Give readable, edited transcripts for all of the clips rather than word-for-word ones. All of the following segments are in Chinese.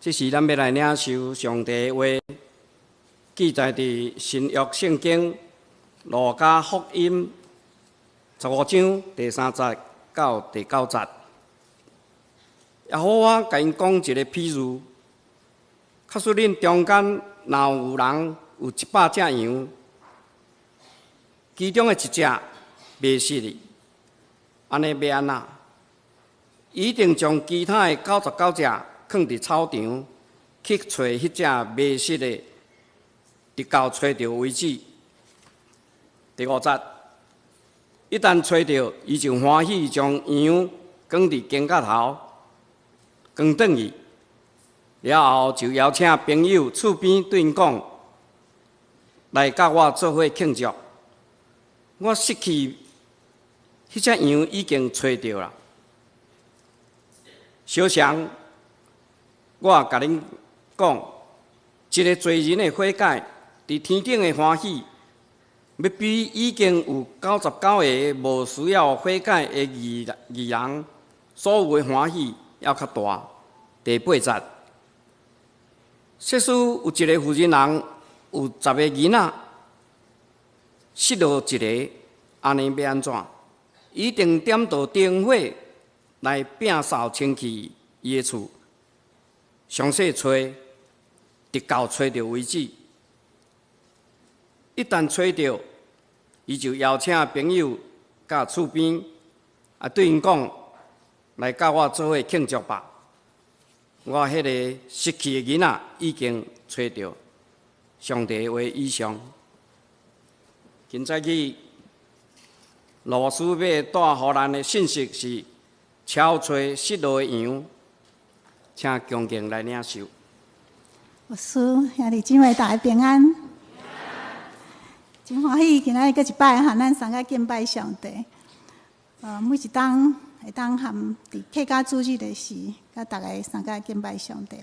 这是咱要来领受上帝的话，记载伫新约圣经路加福音15章第3节到第9节。也好，我甲因讲一个譬如，假使恁中间若有人有100只羊，其中的一只迷失去，安尼要安怎？一定将其他的99只放伫草场，去找迄只迷失的，直到找到为止。第5节，一旦找到，伊就欢喜将羊扛伫肩胛头，扛转去。了后就邀请朋友厝边对因讲，来甲我做伙庆祝。我失去迄只羊已经找到了。小常，我甲恁讲，一个罪人的悔改，伫天顶的欢喜，要比已经有99个无需要悔改的义人所有的欢喜还较大。第8节，设使有一个妇人人有10个囡仔，失落一个，安尼要安怎？一定点着灯火来摒扫清气伊的厝，详细找，直到找到为止。一旦找到，伊就邀请朋友甲厝边对因讲，来甲我做伙庆祝吧。我迄个失去的囡仔已经找到，上帝的话以上。今早起，老师要带予咱的信息是：找找失落的羊，请恭敬来领受。牧师，兄弟姊妹大家平安。真欢喜，今仔日搁一摆和咱三个敬拜上帝。每一当会当含伫客家主日的时，甲大家三个敬拜上帝。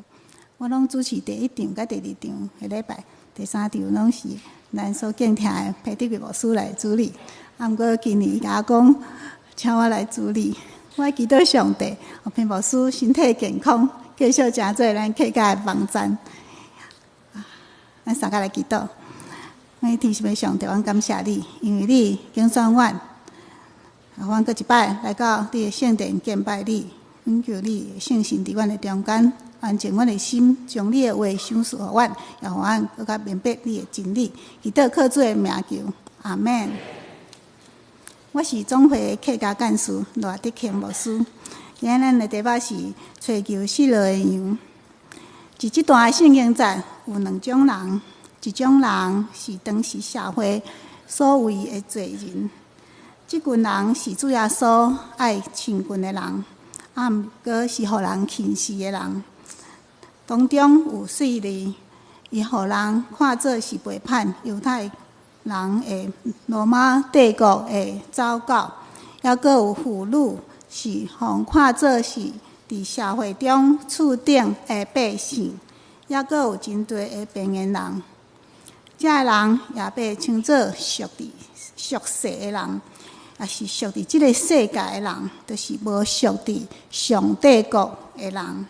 我拢主持第1场、甲第2场个礼拜，第3场拢是咱所敬听的裴德牧师来主理。毋过今年伊甲我讲，请我来主理。我祈祷上帝，互裴牧师身体健康，继续成做咱客家的帮赞。咱三个来祈祷。天父上帝，阮感谢你，因为你拣选阮。阮搁一摆来到你的圣殿敬拜你，恳求你的圣神伫阮的中间，安静阮的心，将你的话赏赐互阮，也互阮更加明白你的真理。祈祷靠主的名求，阿门。我是总会的客家干事罗德庆牧师。今日咱的题目是找求失落的羊。伫即段圣经节有2种人，一种人是当时社会所谓的罪人。即群人是主耶稣爱亲近的人，毋过是互人轻视的人。当中有税吏，伊互人看做是背叛犹太人的罗马帝国的走狗，还佫有妇女，是互看做是伫社会中厝顶的百姓，还佫有真多的边缘人。这个人也被称作属世的人。也是属伫即个世界的人，就是无属伫上帝国的人。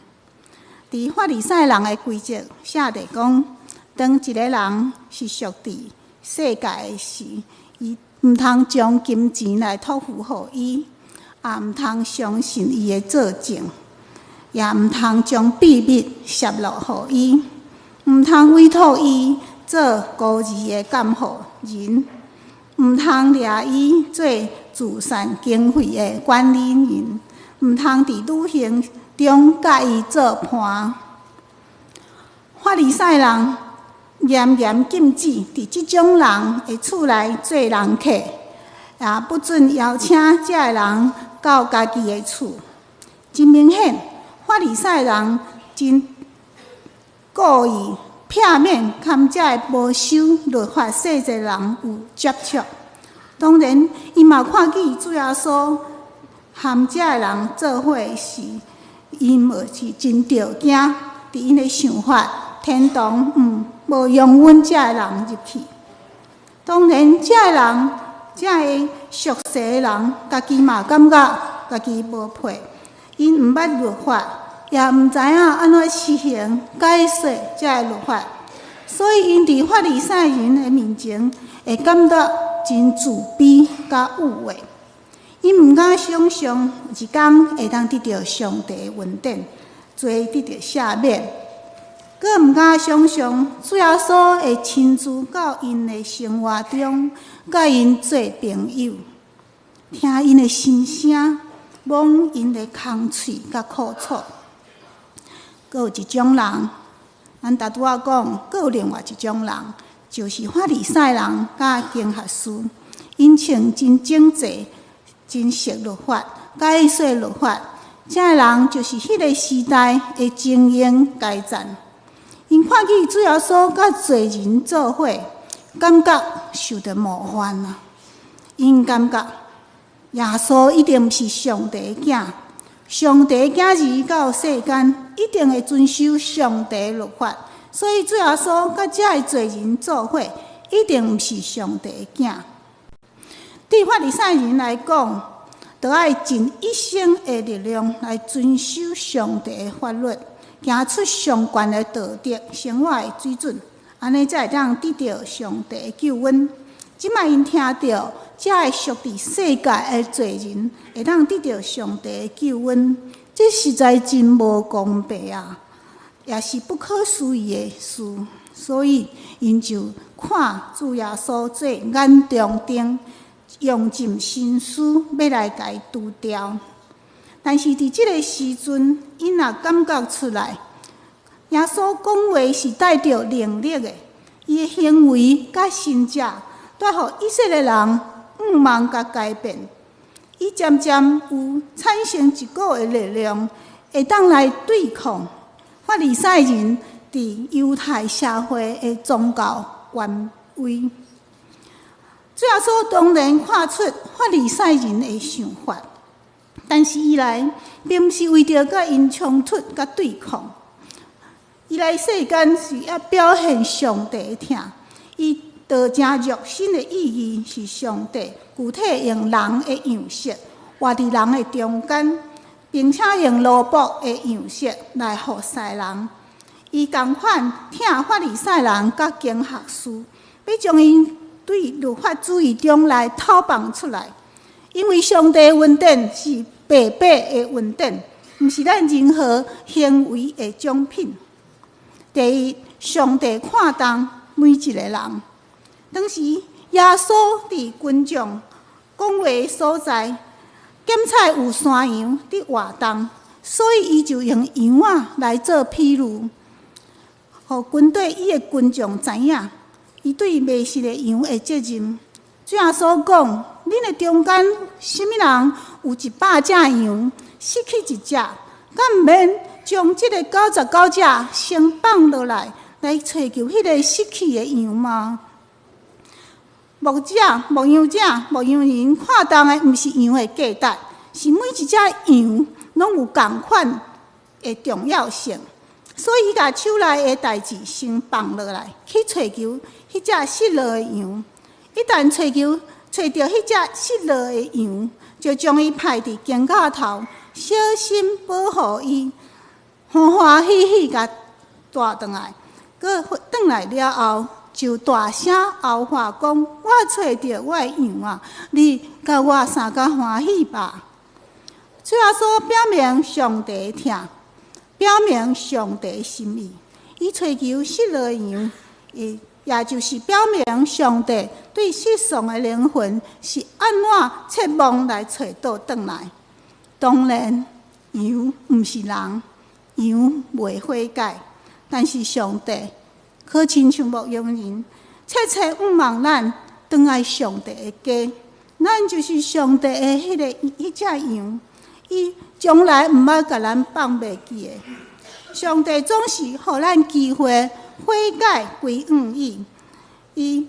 伫法利赛人的规则写着讲，当一个人是属伫世界的时，伊毋通将金钱来托付互伊，也毋通相信伊的作证，也毋通将秘密泄露互伊，毋通委托伊做孤儿的监护人。毋通掠伊做慈善经费的管理人，毋通伫旅行中甲伊做伴。法利赛人严严禁止伫即种人的厝内做人客，也不准邀请这个人到家己的厝。真明显，法利赛人真故意片面含这个无守律法细节人有接触。当然，伊嘛看见主耶稣含这个人做伙时，伊嘛是真着惊。伫因的想法，天堂无容阮这个人入去。当然，这个人，这个属世的人，家己嘛感觉家己无配，因毋捌律法，也毋知影安怎实行解说这个律法，所以因伫法利赛人的面前会感到真自卑甲误会。因毋敢想象有一天会当得到上帝的恩典，罪得到赦免，佫毋敢想象主耶稣会亲自到因的生活中，甲因做朋友，听因的心声，摸因的空喙甲苦楚。佫有一种人，咱拄仔讲，佫有另外一种人，就是法利赛人甲经学士，因穿真整齐。真熟律法，解说律法，这个人就是迄个时代的精英阶层。因看见主耶稣甲罪人做伙，感觉受到冒犯啊！因感觉耶稣一定是上帝的囝，上帝的囝儿到世间一定会遵守上帝的律法，所以主耶稣甲这个罪人做伙，一定毋是上帝的囝。对法利赛人来讲，就要尽一生的力量来遵守上帝的法律，行出上悬的道德生活的水准，安尼才会当得到上帝的救恩。即摆因听到这个属伫世界的罪人会当得到上帝的救恩，这实在真无公平啊，也是不可思议的事。所以因就看主耶稣做眼中钉。用尽心思要来甲伊除掉，但是伫即个时阵，因也感觉出来，耶稣讲话是带着能力的，伊的行为甲行者，带互以色列人毋茫甲改变。伊渐渐有产生一股的力量，会当来对抗法利赛人伫犹太社会的宗教权威。主耶稣当然看出法利赛人的想法，但是伊来并毋是为着甲因冲突、甲对抗。伊来世间是要表现上帝的疼，伊道成肉身的意义是上帝具体用人的样式活伫人的中间，并且用奴仆的样式来服侍人。伊同款疼法利赛人甲经学士，要将因对律法主义中来讨放出来，因为上帝的恩典是白白的恩典，毋是咱任何行为的奖品。第一，上帝看重每一个人。当时耶稣伫群众讲话的所在，检采有山羊伫活动，所以伊就用羊仔来做譬如，互军队伊的群众知影。伊对迷失的羊的责任，主耶稣讲：恁的中间，什么人有100只羊，失去一只，敢毋免将这个99只先放落来找求迄个失去的羊吗？牧羊人看重的毋是羊的价值，是每一只羊拢有同款的重要性。所以，伊甲手内的代志先放落来，去找求迄只失落的羊。一旦找到迄只失落的羊，就将伊派伫肩胛头，小心保护伊，欢欢喜喜甲带转来。佮转来了后，就大声吆喝讲：我找到我的羊啊！你甲我相甲欢喜吧！主耶稣表明上帝的疼。表明上帝的心意，伊找求失落的羊，也就是表明上帝对世上的灵魂是安怎切望来找到转来。当然，羊毋是人，羊袂悔改，但是上帝可亲像牧羊人，切毋望咱转来上帝的家。咱就是上帝的迄只羊，伊从来毋捌甲咱放袂记的。上帝总是予咱机会悔改归向伊。伊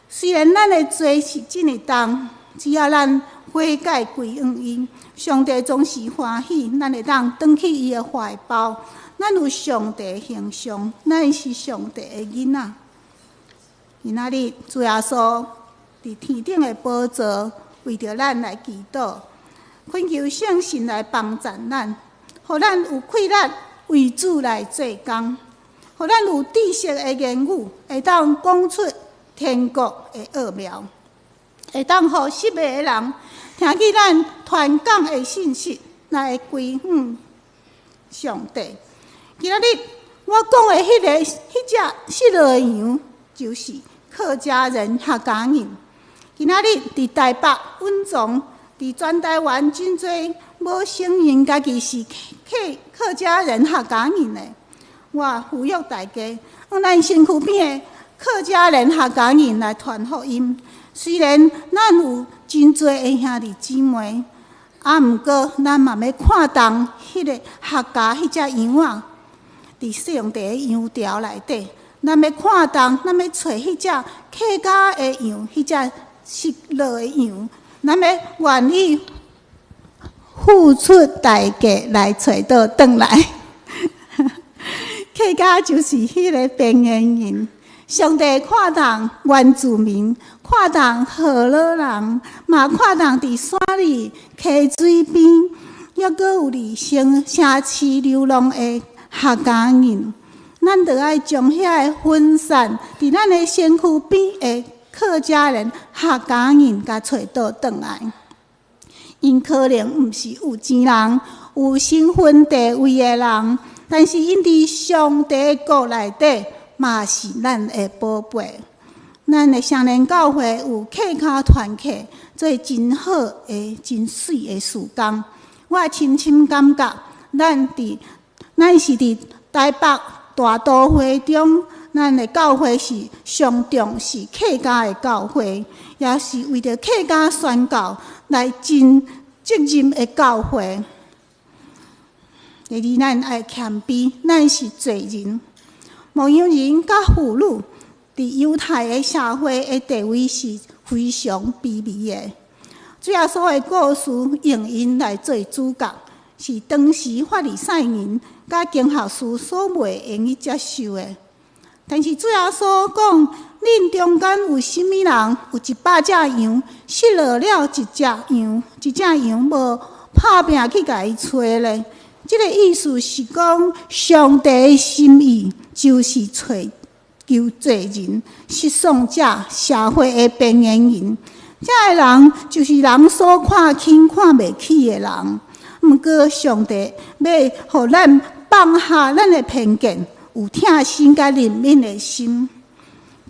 虽然咱的罪是真的重，只要咱悔改归向伊，上帝总是欢喜，咱会当转去伊的怀抱。咱有上帝的形象，咱是上帝的囡仔。今仔日主耶稣伫天顶的宝座，为着咱来祈祷，恳求圣神来帮助咱，互咱有气力为主来做工，互咱有知识的言语，会当讲出天国的奥妙，会当互失迷的人听见咱传讲的信息，来归向上帝。今仔日我讲的迄落羊，就是客家人客家人。今仔日伫台北稳重，伫全台湾真侪无承认家己是客家人客家人的，我呼吁大家，用咱身躯边的客家人客家人来传福音。虽然咱有真侪的兄弟姊妹，毋过咱嘛要看重迄个客家迄只羊仔。伫上帝的羊条内底，咱要看重，咱要找迄只客家的羊，迄只失落的羊，咱要愿意付出代价来找到转来。客家就是迄个边缘人，上帝看重原住民，看重河洛人，嘛看重伫山里溪水边，抑阁有伫城市流浪的客家人，咱着爱将遐个分散伫咱的身躯边的客家人、客家人，甲找到转来。因可能毋是有钱人、有身份地位的人，但是因伫上帝的国内底，嘛是咱的宝贝。咱的双年教会有客家团契，做真好的、真水的事工。我深深感觉，咱是伫台北大都会中，咱的教会是上重视客家的教会，也是为着客家宣教来尽责任的教会。第二，咱爱谦卑，咱是罪人。牧羊人甲妇女伫犹太的社会的地位是非常卑微的。主耶稣的故事用因来做主角，是当时法利赛人甲经学士所袂愿意接受的。但是主耶稣讲，恁中间有甚物人有100只羊，失落了一只羊，一只羊无拍拼去甲伊找咧。这个意思是讲，上帝的心意就是找救罪人、失丧者、社会的边缘人。这个人就是人所看轻看袂起的人。毋过，上帝要互咱放下咱的偏见，有疼心甲怜悯的心。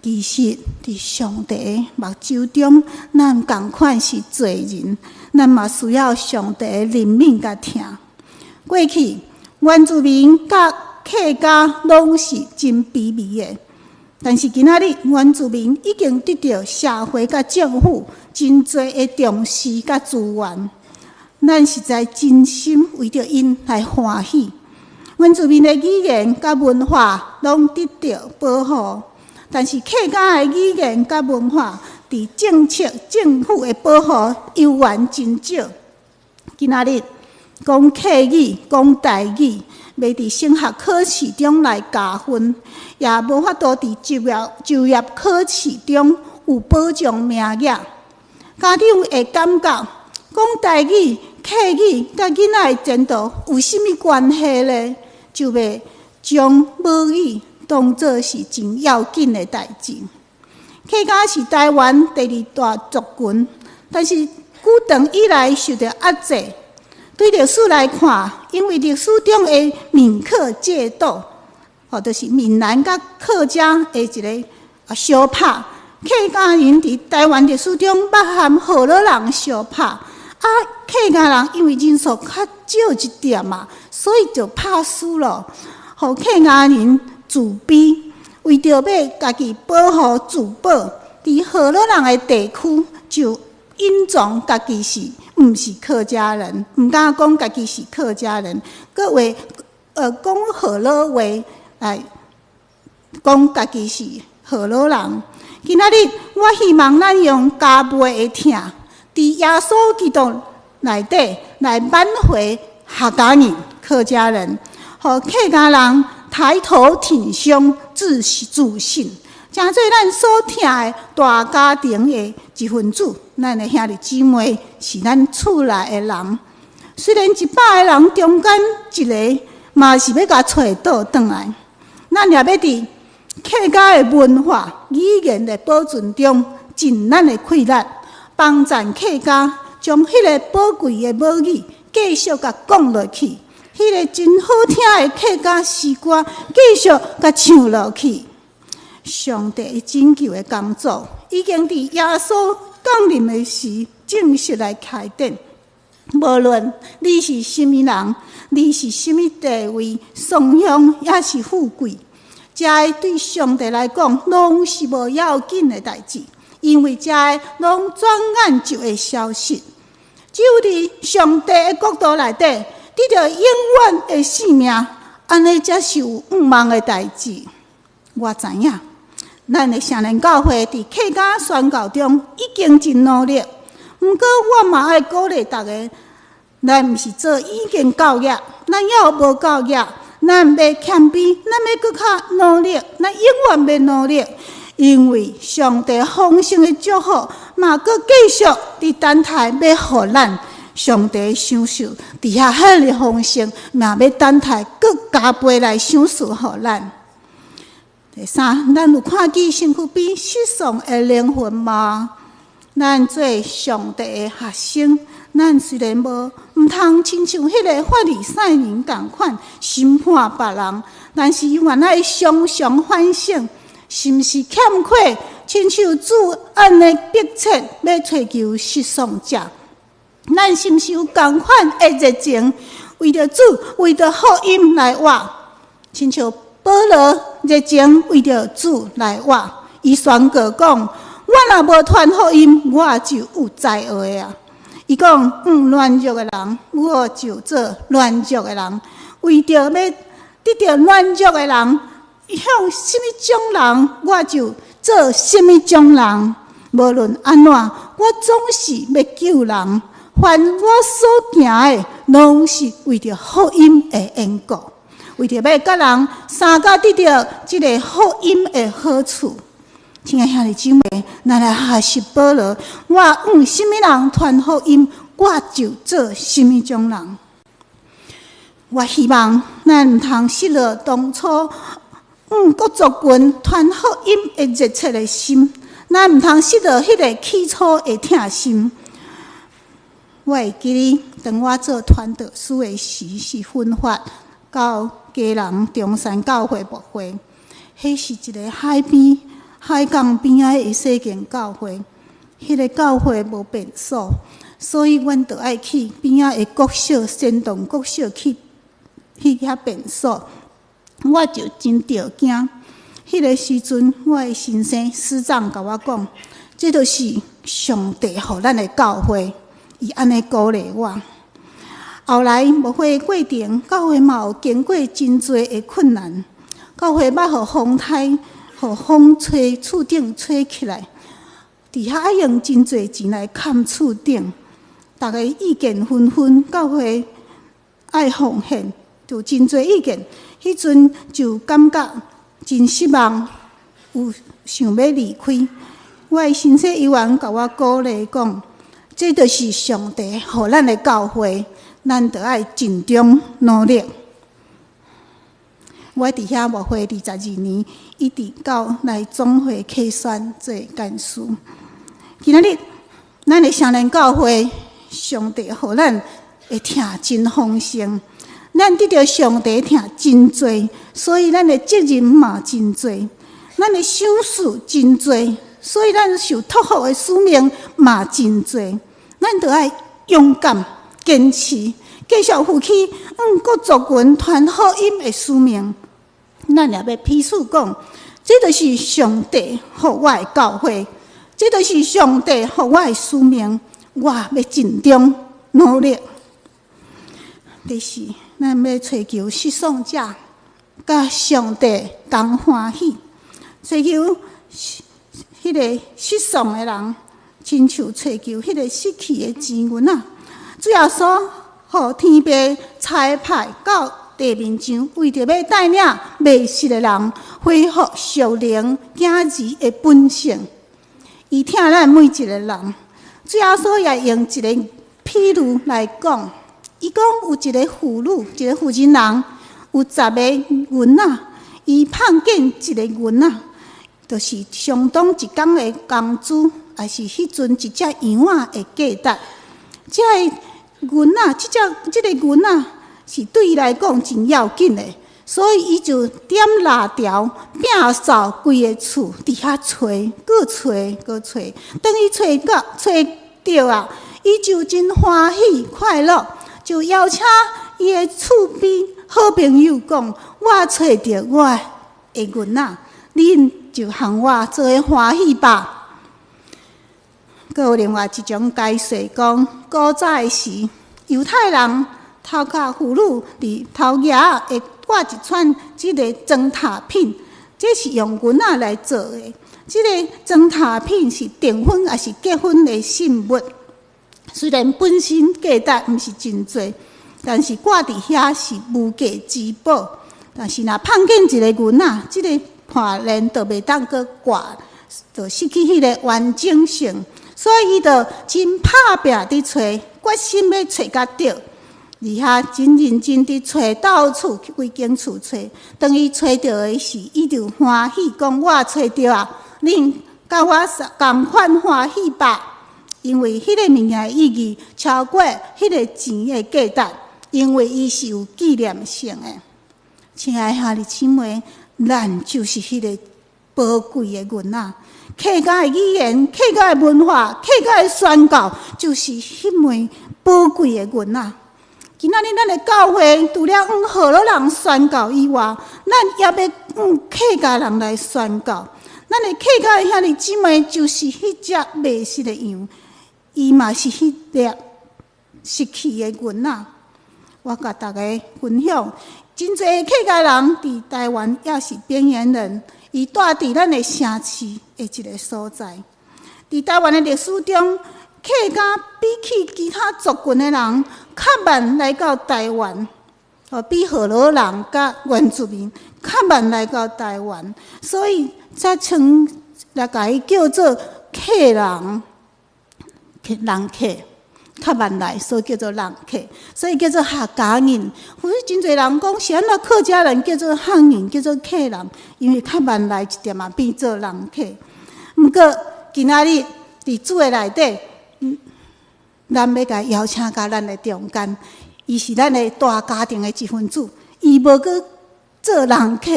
其实，伫上帝的目睭中，咱同款是罪人，咱嘛需要上帝的怜悯甲疼。过去，原住民甲客家拢是真卑微的，但是今仔日，原住民已经得到社会甲政府真侪的重视甲资源。咱实在真心为着因来欢喜。原住民的语言甲文化拢得到保护，但是客家的语言甲文化伫政策、政府的保护犹原真少。今仔日讲客语、讲台语，袂伫升学考试中来加分，也无法度伫就业考试中有保障名额。家长会感觉讲台语、客语甲囡仔的前途有甚物关系呢？就袂将母语当作是真要紧的代志。客家是台湾第2大族群，但是久长以来受到压制。对历史来看，因为历史中的闽客借道，就是闽南甲客家的一个相拍。客家人伫台湾历史中捌和河洛人相拍。客家人因为人数较少一点嘛，所以就拍输了。互客家人自卑，为着要家己保护自保，伫河洛人的地区就隐藏家己是毋是客家人，毋敢讲家己是客家人，搁话讲河洛话来讲家己是河洛人。今仔日我希望咱用加倍的疼，伫耶稣基督内底来挽回客家人、客家人，互客家人抬头挺胸、自信，诚做咱所疼的大家庭的一份子。咱的兄弟姊妹是咱厝内的人，虽然100个人中间一个嘛是要甲找倒转来，咱也要伫客家的文化语言的保存中尽咱的气力，帮助客家将迄个宝贵的母语继续甲讲落去，迄个真好听的客家诗歌继续甲唱落去。上帝拯救的工作已经伫耶稣降临的时正式来开展。无论你是甚物人，你是甚物地位、崇香也是富贵，这对上帝来讲，拢是无要紧的代志，因为这拢转眼就会消失。只有伫上帝的国度内底，得到永远的性命，安尼才是有毋茫的代志。我知影，咱的成人教会伫客家宣教中已经真努力，毋过我嘛爱鼓励大家，咱毋是做已经教育，咱也有无教育，咱袂谦卑，咱要搁较努力，咱永远要努力，因为上帝丰盛的祝福嘛，搁继续伫等待要互咱。上帝赏赐伫遐遐个丰盛，嘛要等待搁加倍来赏赐互咱。第三，咱有看见身躯边失丧的灵魂吗？咱做上帝的学生，咱虽然毋通亲像迄个法利赛人共款审判别人，但是原来常常反省，是毋是欠缺亲像主安的迫切要追求失丧者？咱是毋是有同款的热情，为着主，为着福音来活？亲像保罗热情为着主来活，伊宣告讲：我若无传福音，我就有灾祸啊！伊讲：软弱的人，我就做软弱的人。为着要得到软弱的人，向什么种人，我就做什么种人。无论安怎，我总是要救人。凡我所行的，拢是为着福音的缘故，为着要甲人相加得到这个福音的好处。亲爱兄弟姊妹，咱来学习保罗，我什么人传福音，我就做什么种人。我希望咱毋通失落当初各族群传福音的热切的心，咱毋通失落迄个起初的疼心。我会记得，当我做传道书的时，是分发到家人中山教会牧会。迄是一个海港边仔的小间教会。迄个教会无便所，所以阮着爱去边仔的国小、仙洞国小去遐便所。我就真着惊。迄个时阵，我的先生师长甲我讲，这就是上帝互咱的教会。伊安尼鼓励我。后来牧会过程，教会嘛有经过真多的困难。教会捌互风台、互风吹厝顶吹起来，伫遐爱用真多钱来盖厝顶，大家意见纷纷，教会爱奉献，就真多意见。迄阵就感觉真失望，有想要离开。我的先生医院甲我鼓励讲。这就是上帝互咱的教会，咱着爱尽忠努力。我伫遐牧会22年，一直到来总会客选做干事。今仔日，咱的成人教会，上帝互咱会听真丰盛，咱得到上帝听真多，所以咱的责任嘛真多，咱的赏赐真多，所以咱受托付的使命嘛真多。咱着爱勇敢、坚持，继续负起各族群传福音的使命。咱也要彼此讲，这就是上帝互我的教会，这就是上帝互我的使命。我要尽忠努力。第四，咱要追求失丧者，甲上帝同欢喜，追求迄个失丧的人。亲像追求迄个失去的钱银啊！主要说，互天父差派到地面上，为着要带领迷失的人恢复属灵敬虔的本性。伊听咱每一个人，主要说也用一个譬如来讲，伊讲有一个妇女，一个妇人人，有10个银仔，伊碰见一个银仔，就是相当一工的工资，也是迄阵一只羊仔的价值。这个银仔，这个银仔是对伊来讲真要紧的，所以伊就点蜡条，摒扫规个厝，伫遐找，搁找，等伊找着啊，伊就真欢喜快乐，就邀请伊的厝边好朋友讲：我找着我的银仔，恁就和我做伙欢喜吧。阁有另外一种解释讲，古早的时，犹太人头壳妇女伫头额会挂一串即个装塔品，这是用银仔来做的。即个装塔品是订婚也是结婚的信物，虽然本身价值毋是真侪，但是挂伫遐是无价之宝。但是若碰见一个银仔，即个破链就袂当搁挂，就失去迄个完整性。所以伊就真拍拼伫找，决心要找甲着。而遐真认真伫找，到处规间厝找。当伊找着的时，伊就欢喜讲：我找着啊！恁甲我共款欢喜吧。因为迄个物件意义超过迄个钱的价值，因为伊是有纪念性的。亲爱的兄弟姊妹，咱就是迄个宝贵的银仔。客家的语言、客家的文化、客家的宣教，就是迄枚宝贵的银仔。今仔日咱的教会除了河洛人宣教以外，咱也要客家人来宣教。咱的客家的兄弟姊妹就是迄只迷失的羊，伊嘛是迄粒失去的银仔。我甲大家分享，真侪客家人伫台湾也是边缘人。伊住伫咱的城市的一个所在，伫台湾的历史中，客家比起其他族群的人，较慢来到台湾，比河洛人甲原住民较慢来到台湾，所以才称来甲伊叫做客人客。较慢来，所以叫做人客，所以叫做客家人。或者真侪人讲，是安怎客家人叫做汉人，叫做客人，因为较慢来一点嘛，变做人客。毋过今仔日伫主的内底，咱要甲邀请到咱的中间，伊是咱的大家庭的一份子，伊无搁做人客，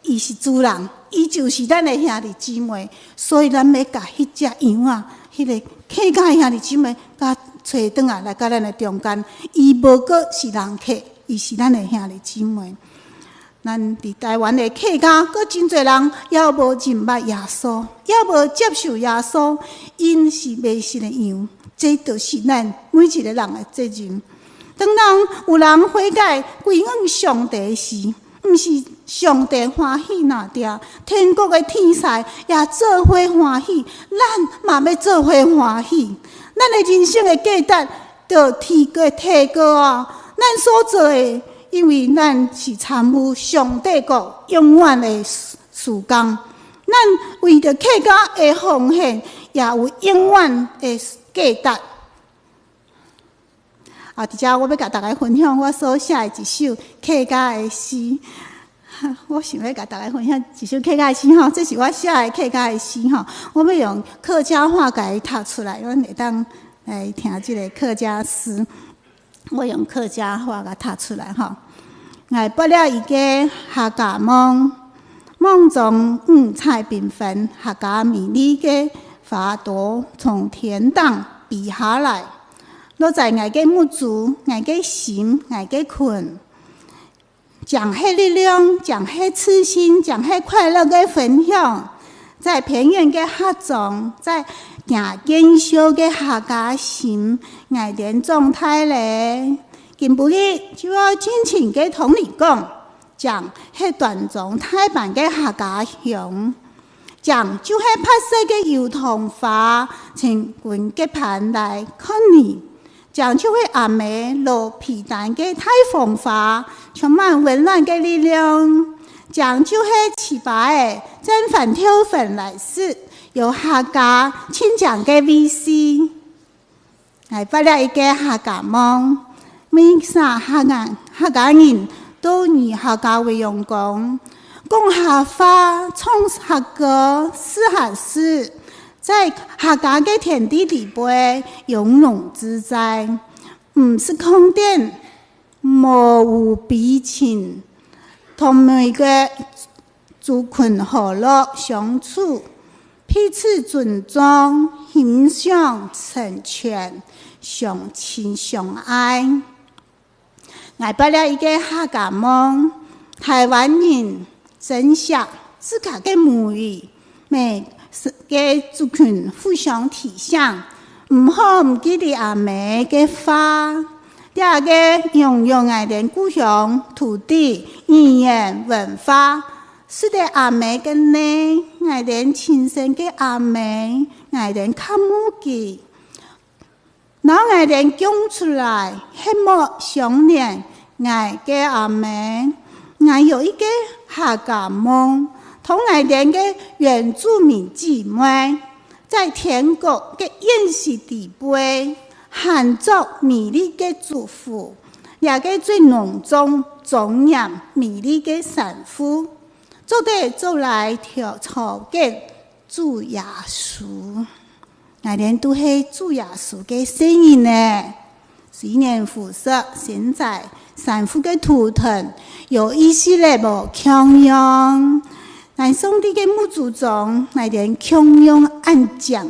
伊是主人，伊就是咱的兄弟姊妹，所以咱要甲迄只羊啊，迄个客家的兄弟姊妹，甲找转来到咱的中间，伊无过是人客，伊是咱的兄弟姊妹。咱伫台湾的客家，阁真侪人也无认捌耶稣，也无接受耶稣，因是迷失的羊。这就是咱每一个人的责任。当有人悔改归向上帝时，毋是上帝欢喜哪点，天国的天使也做伙欢喜，咱嘛要做伙欢喜。咱的人生的价值，就提高啊！咱所做的，因为咱是参与上帝国永远的事工，咱为着客家的奉献，也有永远的价值。伫遮我要甲大家分享我所写的一首客家的诗。我想要甲大家分享一首客家的诗吼，这是我写的客家的诗吼。我要用客家话甲伊读出来，阮会当来听这个客家诗。我用客家话甲读出来吼。我拨了一个客家梦，梦中五彩缤纷，客家美丽的花朵从天堂飞下来，落在我的目珠、我的心、我的困。将迄力量，将迄痴心，将迄快乐的分享，在偏远的客庄，在行建修的客家心，爱连状态咧。今不日就要真情嘅同你讲，将迄段状态版嘅客家乡，将就迄拍摄嘅油桐花，请滚嘅盘来看你。将就会暗暝落皮蛋嘅太风花，充满温暖嘅力量。将就系起白嘅真反挑粉来试，有客家亲讲嘅 VC， 来发了一个客家梦。每啥客家人都以客家为荣光，讲客话，唱客歌，诗客诗，在客家的天地里边永融自在，唔是空点，无无比情，同每个族群和乐相处，彼此尊重、欣赏、成全，相亲相爱。挨不了一个客家梦，台湾人珍惜自家的母语，每个族群互相体谅，唔好唔记得阿妹嘅话。第二个，用爱哋故乡土地、语言、文化，使得阿妹嘅呢，爱哋亲生嘅阿妹，爱哋看母记。当爱哋讲出来，希望想念爱嘅阿妹，爱有一个客家梦，同爱哋嘅原住民姊妹，在天国嘅宴席地杯，喊作美丽嘅祝福，也个最隆重、庄严、美丽嘅神父，做得做来跳槽嘅主耶稣。那年都是主耶稣的生日呢，十年辐射，现在三副的图腾有一系列无强用，那上帝的母祖宗那点强用暗讲，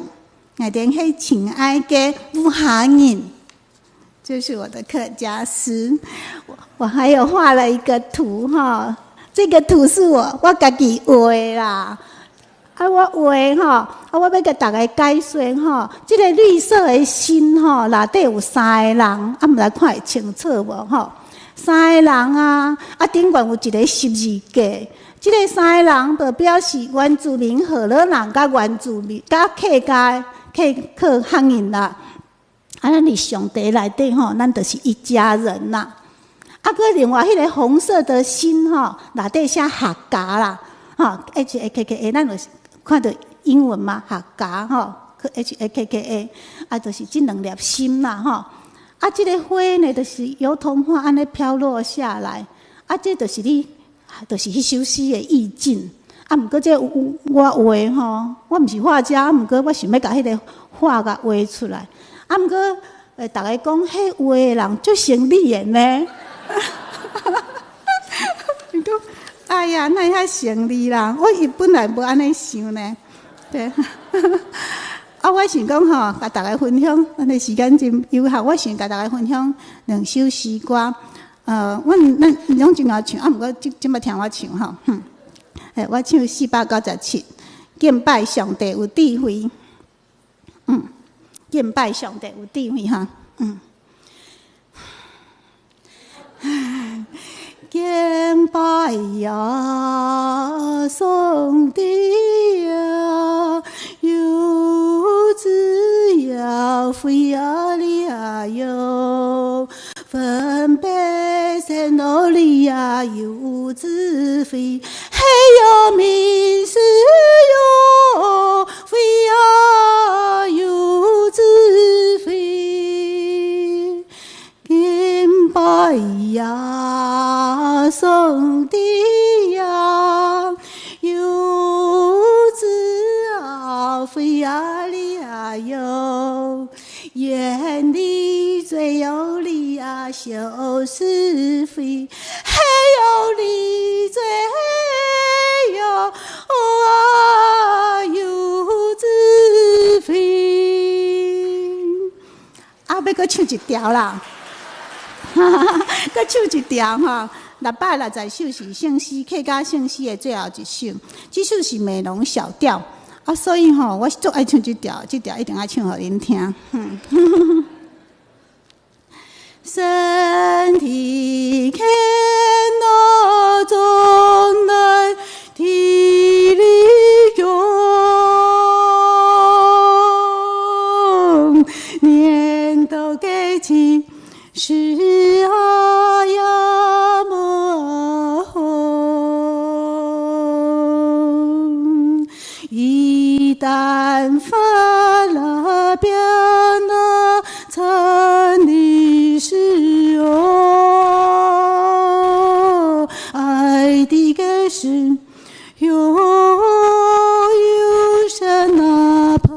那点是亲爱的武汉人，这是我的客家诗。我还有画了一个图哈，这个图是我自己画的啦。我画我要给大家解说这个绿色的心内底有三个人，唔知看会清楚无三个人啊，顶悬有一个十字架，这个三个人就表示原住民、河洛人、甲原住民、甲客家人啦。咱伫上帝内底咱就是一家人啦。个另外迄个红色的心内底写客家啦，HAKKA， 咱就是看到英文嘛，客家HAKKA， 就是这两粒心啦这个花呢，就是油桐花安尼飘落下来，这就是你，就是迄首诗的意境。毋过这我画我毋是画家，毋过我想要甲迄个画甲画出来。毋过大家讲，迄画的人足生理的呢。哎呀，那遐生理啦！我本来无安尼想呢，对。我想讲甲大家分享，咱的时间真有限，我想甲大家分享两首诗歌。咱拢真爱唱，毋过即摆听我唱我唱497，敬拜上帝有智慧。敬拜上帝有智慧敬拜呀，上帝呀，有智呀，慧呀，力呀有，分别善恶里呀有智慧，还有明示哟，慧呀有智慧，敬拜呀，上帝呀，有智啊，慧呀，力呀有，愿你最有力啊，修是非，还有你最有有智慧。要搁唱一条啦。搁唱一条660首是圣诗，客家圣诗的最后一首，这首是美浓小调所以我最爱唱这条一定要唱给恁听。身体看那中来体力用，念叨给亲是呀么红，一旦发了表那参的时候。是又有神啊盼，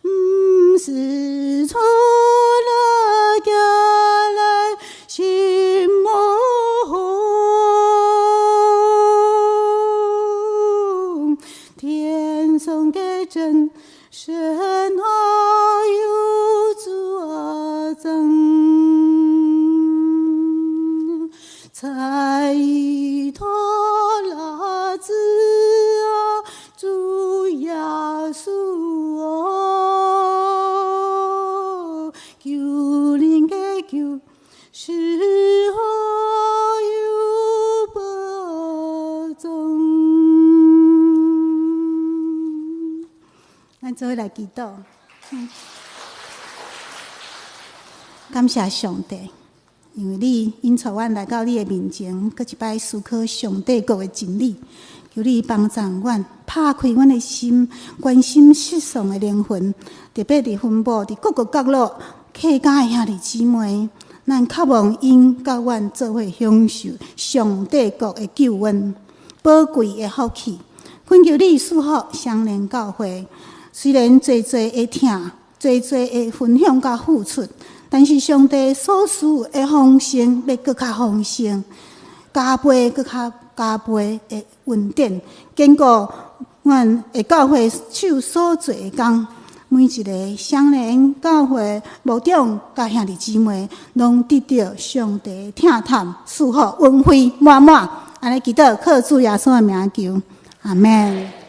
不是错了家来心魔红，天上的真神啊有作证，才一托拉子啊，主耶稣哦，救人的救是何有保重。咱做伙来祈祷。感谢上帝，因为你引带阮来到你的面前，搁一摆思考上帝国的真理。求你帮助阮，拍开阮的心，关心世上的灵魂，特别伫分布伫各个角落客家的兄弟姊妹，咱渴望因甲阮做伙享受上帝国的救恩，宝贵的福气。恳求你赐福相连教会。虽然多多会听，多多会分享甲付出，但是上帝所赐的丰盛要搁较丰盛，加倍搁较加倍的稳定，经过阮的教会手所做的工，每一个相连教会牧长甲兄弟姊妹，拢得到上帝听探赐福恩惠满满。安尼祈祷，靠主耶稣的名求，阿门。